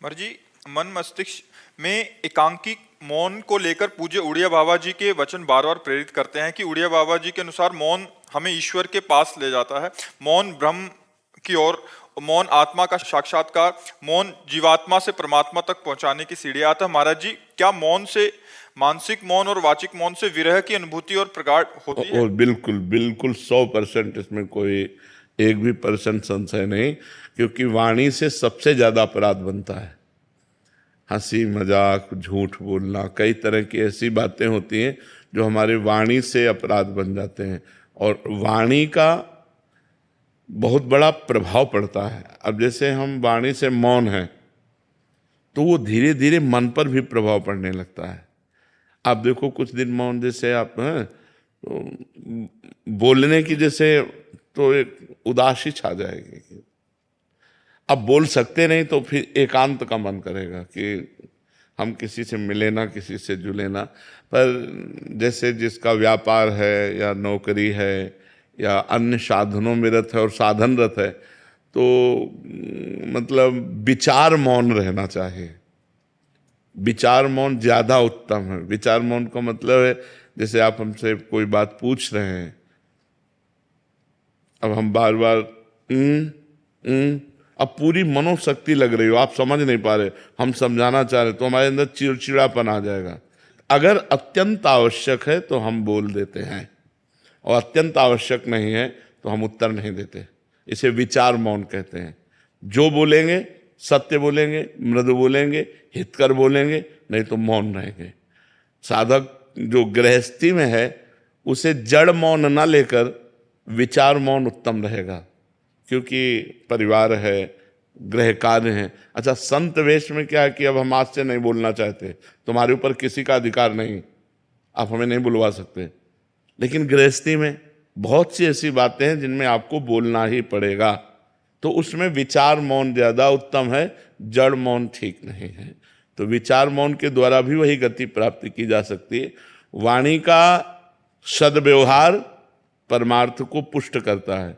मर्जी मन मस्तिष्क में एकांकी मौन को लेकर पूज्य उड़िया बाबा जी के वचन बार बार प्रेरित करते हैं कि उड़िया बाबा जी के अनुसार मौन हमें ईश्वर के पास ले जाता है, मौन ब्रह्म की ओर, मौन आत्मा का साक्षात्कार, मौन जीवात्मा से परमात्मा तक पहुंचाने की सीढ़ी। आता महाराज जी, क्या मौन से मानसिक मौन और वाचिक मौन से विरह की अनुभूति और प्रगाढ़ होती है? और बिल्कुल बिल्कुल 100% इसमें कोई एक भी परसेंट संशय नहीं, क्योंकि वाणी से सबसे ज्यादा अपराध बनता है। हंसी मजाक, झूठ बोलना, कई तरह की ऐसी बातें होती हैं जो हमारे वाणी से अपराध बन जाते हैं, और वाणी का बहुत बड़ा प्रभाव पड़ता है। अब जैसे हम वाणी से मौन हैं तो वो धीरे धीरे मन पर भी प्रभाव पड़ने लगता है। आप देखो कुछ दिन मौन, जैसे आप हैं तो बोलने की जैसे तो एक उदासी छा जाएगी। अब बोल सकते नहीं तो फिर एकांत का मन करेगा कि हम किसी से मिले ना, किसी से जुले ना। पर जैसे जिसका व्यापार है या नौकरी है या अन्य साधनों में रत है और साधनरत है, तो मतलब विचार मौन रहना चाहिए। विचार मौन ज्यादा उत्तम है। विचार मौन का मतलब है, जैसे आप हमसे कोई बात पूछ रहे हैं, अब हम बार बार अब पूरी मनोशक्ति लग रही हो, आप समझ नहीं पा रहे, हम समझाना चाह रहे, तो हमारे अंदर चिड़चिड़ापन आ जाएगा। अगर अत्यंत आवश्यक है तो हम बोल देते हैं, और अत्यंत आवश्यक नहीं है तो हम उत्तर नहीं देते। इसे विचार मौन कहते हैं। जो बोलेंगे सत्य बोलेंगे, मृदु बोलेंगे, हितकर बोलेंगे, नहीं तो मौन रहेंगे। साधक जो गृहस्थी में है उसे जड़ मौन ना लेकर विचार मौन उत्तम रहेगा, क्योंकि परिवार है, गृह कार्य है। अच्छा, संत वेश में क्या है कि अब हम आज से नहीं बोलना चाहते, तुम्हारे ऊपर किसी का अधिकार नहीं, आप हमें नहीं बुलवा सकते। लेकिन गृहस्थी में बहुत सी ऐसी बातें हैं जिनमें आपको बोलना ही पड़ेगा, तो उसमें विचार मौन ज्यादा उत्तम है, जड़ मौन ठीक नहीं है। तो विचार मौन के द्वारा भी वही गति प्राप्ति की जा सकती है। वाणी का सद्व्यवहार परमार्थ को पुष्ट करता है,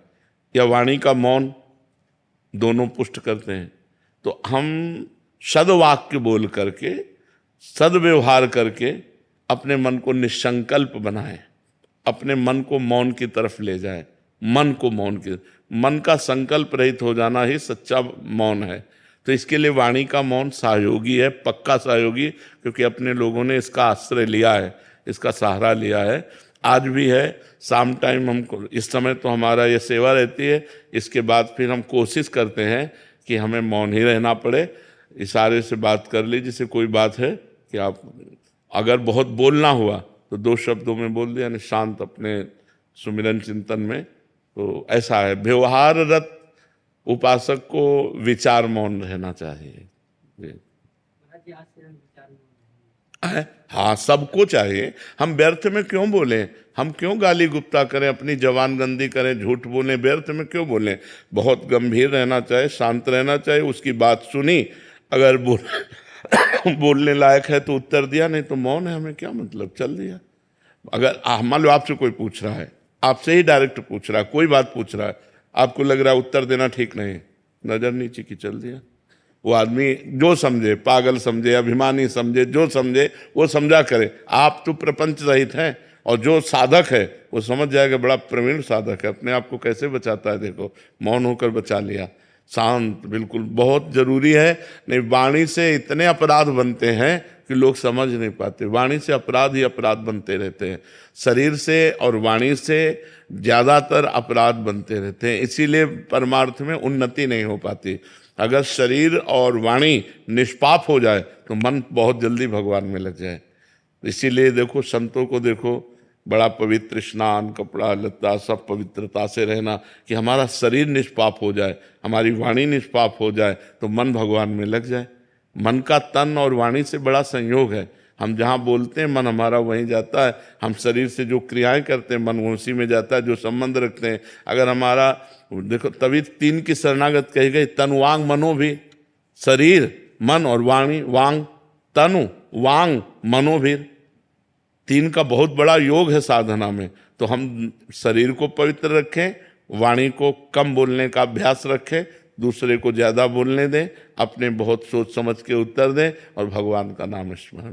या वाणी का मौन, दोनों पुष्ट करते हैं। तो हम सद्वाक्य बोल करके, सद्व्यवहार करके अपने मन को निसंकल्प बनाएं, अपने मन को मौन की तरफ ले जाएं। मन का संकल्प रहित हो जाना ही सच्चा मौन है। तो इसके लिए वाणी का मौन सहयोगी है, पक्का सहयोगी, क्योंकि अपने लोगों ने इसका आश्रय लिया है, इसका सहारा लिया है, आज भी है। शाम टाइम हमको, इस समय तो हमारा ये सेवा रहती है, इसके बाद फिर हम कोशिश करते हैं कि हमें मौन ही रहना पड़े। इशारे से बात कर ली, जैसे कोई बात है कि आप अगर बहुत बोलना हुआ तो 2 शब्दों में बोल दिया, यानी शांत अपने सुमिरन चिंतन में। तो ऐसा है, व्यवहाररत उपासक को विचार मौन रहना चाहिए। हाँ, सबको चाहिए। हम व्यर्थ में क्यों बोलें, हम क्यों गाली गुप्ता करें, अपनी जवान गंदी करें, झूठ बोलें, व्यर्थ में क्यों बोलें। बहुत गंभीर रहना चाहिए, शांत रहना चाहिए। उसकी बात सुनी, अगर बोलने लायक है तो उत्तर दिया, नहीं तो मौन है, हमें क्या मतलब, चल दिया। अगर मान लो आपसे कोई पूछ रहा है, आपसे ही डायरेक्ट पूछ रहा है, कोई बात पूछ रहा है, आपको लग रहा है उत्तर देना ठीक नहीं, नजर नीचे की, चल दिया। वो आदमी जो समझे, पागल समझे, अभिमानी समझे, जो समझे वो समझा करे। आप तो प्रपंच रहित हैं, और जो साधक है वो समझ जाएगा, बड़ा प्रवीण साधक है, अपने आप को कैसे बचाता है, देखो मौन होकर बचा लिया। शांत बिल्कुल बहुत जरूरी है। नहीं, वाणी से इतने अपराध बनते हैं कि लोग समझ नहीं पाते। वाणी से अपराध ही अपराध बनते रहते हैं, शरीर से और वाणी से ज्यादातर अपराध बनते रहते हैं। इसीलिए परमार्थ में उन्नति नहीं हो पाती। अगर शरीर और वाणी निष्पाप हो जाए तो मन बहुत जल्दी भगवान में लग जाए। इसीलिए देखो, संतों को देखो, बड़ा पवित्र स्नान, कपड़ा लत्ता सब पवित्रता से रहना, कि हमारा शरीर निष्पाप हो जाए, हमारी वाणी निष्पाप हो जाए, तो मन भगवान में लग जाए। मन का तन और वाणी से बड़ा संयोग है। हम जहाँ बोलते हैं मन हमारा वहीं जाता है, हम शरीर से जो क्रियाएं करते हैं मन उसी में जाता है, जो संबंध रखते हैं। अगर हमारा देखो, तभी 3 की शरणागत कही गई, तन वांग मनो भी, शरीर मन और वाणी, वांग तनु वांग मनो भी, 3 का बहुत बड़ा योग है साधना में। तो हम शरीर को पवित्र रखें, वाणी को कम बोलने का अभ्यास रखें, दूसरे को ज़्यादा बोलने दें, अपने बहुत सोच समझ के उत्तर दें और भगवान का नाम स्मरण